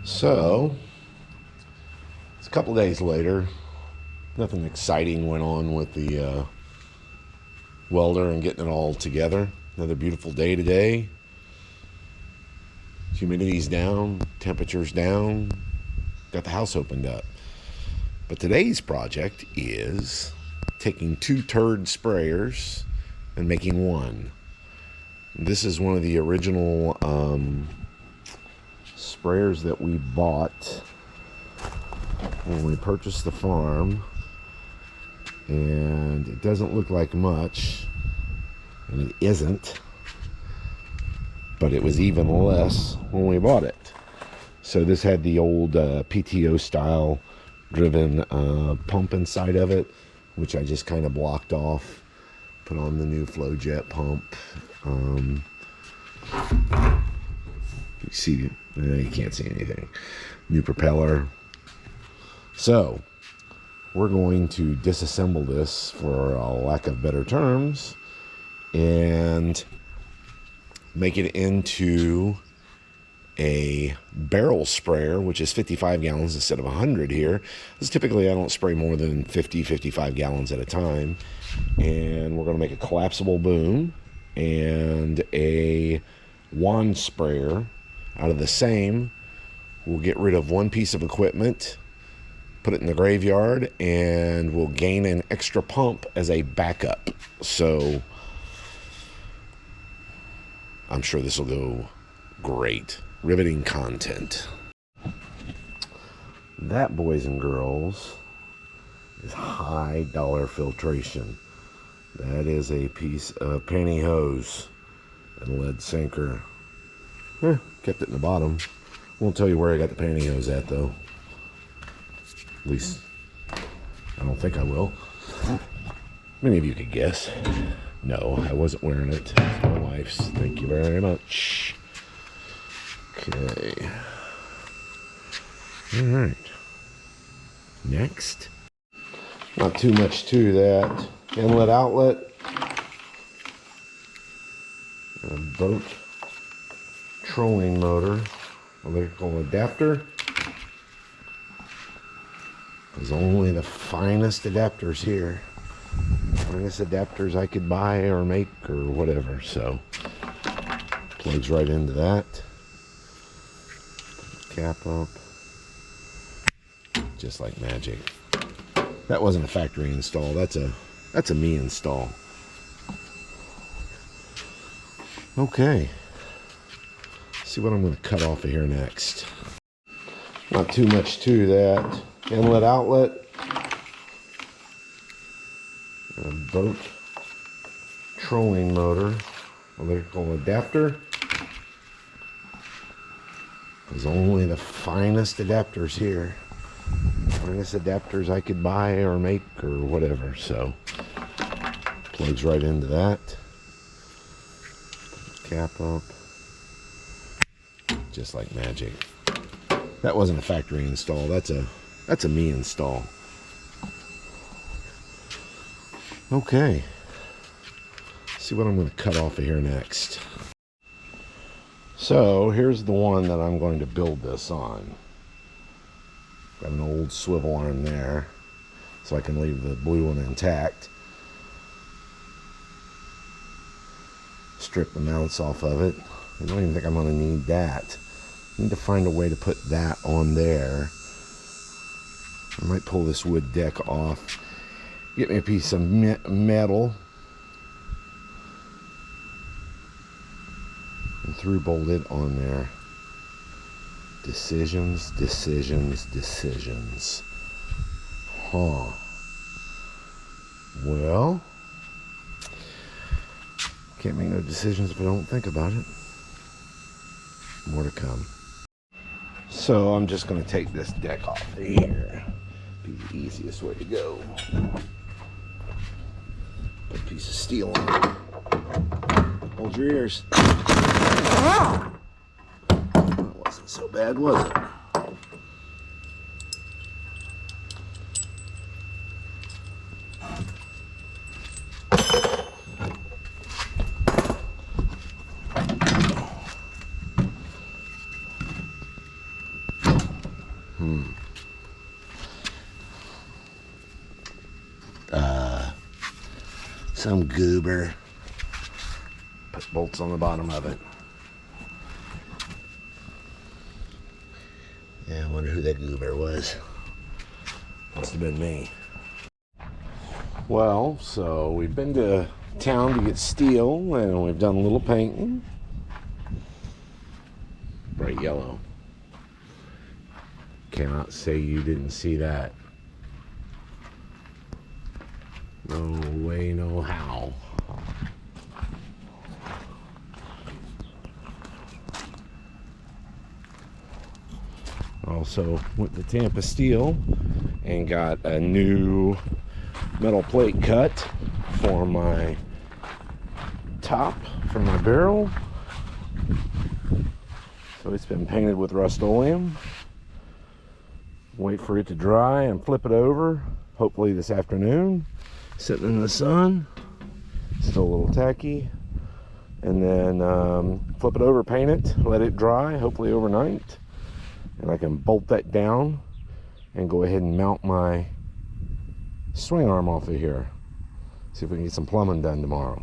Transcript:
So, it's a couple days later. Nothing exciting went on with the welder and getting it all together. Another beautiful day today. Humidity's down, temperature's down. Got the house opened up. But today's project is taking 2 turd sprayers and making one. This is one of the original sprayers that we bought when we purchased the farm, and it doesn't look like much, and it isn't, but it was even less when we bought it. So this had the old PTO style driven pump inside of it, which I just kind of blocked off, put on the new FlowJet pump. You see, you can't see anything. New propeller. So we're going to disassemble this, for a lack of better terms, and make it into a barrel sprayer, which is 55 gallons instead of 100 here. Because typically I don't spray more than 50-55 gallons at a time. And we're going to make a collapsible boom and a wand sprayer out of the same. We'll get rid of one piece of equipment, put it in the graveyard, and we'll gain an extra pump as a backup. So I'm sure this will go great. Riveting content. That, boys and girls, is high dollar filtration. That is a piece of pantyhose and lead sinker. Kept it in the bottom. Won't tell you where I got the pantyhose at, though. At least, I don't think I will. Many of you could guess. No, I wasn't wearing it. It's my wife's. Thank you very much. Okay. All right. Next. Not too much to that. Inlet outlet. A boat trolling motor. Electrical adapter. There's only the finest adapters here. Finest adapters I could buy or make or whatever. So, plugs right into that. Cap up. Just like magic. That wasn't a factory install. That's a me install. Okay. See what I'm going to cut off of here next. Not too much to that. Inlet outlet. A boat trolling motor. Electrical adapter. There's only the finest adapters here. Finest adapters I could buy or make or whatever. So, plugs right into that. Cap up. Just like magic. That wasn't a factory install. That's a me install. Okay. See what I'm going to cut off of here next. So here's the one that I'm going to build this on. Got an old swivel arm there, so I can leave the blue one intact. Strip the mounts off of it. I don't even think I'm going to need that. I need to find a way to put that on there. I might pull this wood deck off. Get me a piece of metal. And through bolt it on there. Decisions, decisions, decisions. Huh. Well, can't make no decisions if I don't think about it. More to come. So I'm just going to take this deck off of here. Be the easiest way to go. Put a piece of steel on it. Hold your ears. That wasn't so bad, was it? Some goober put bolts on the bottom of it. Yeah, I wonder who that goober was. Must have been me. Well, so we've been to town to get steel, and we've done a little painting. Bright yellow. Cannot say you didn't see that. No way, no how. Also went to Tampa Steel and got a new metal plate cut for my top for my barrel. So it's been painted with Rust-Oleum. Wait for it to dry and flip it over, hopefully this afternoon. Sitting in the sun, still a little tacky. And then flip it over, paint it, let it dry, hopefully overnight. And I can bolt that down and go ahead and mount my swing arm off of here. See if we can get some plumbing done tomorrow.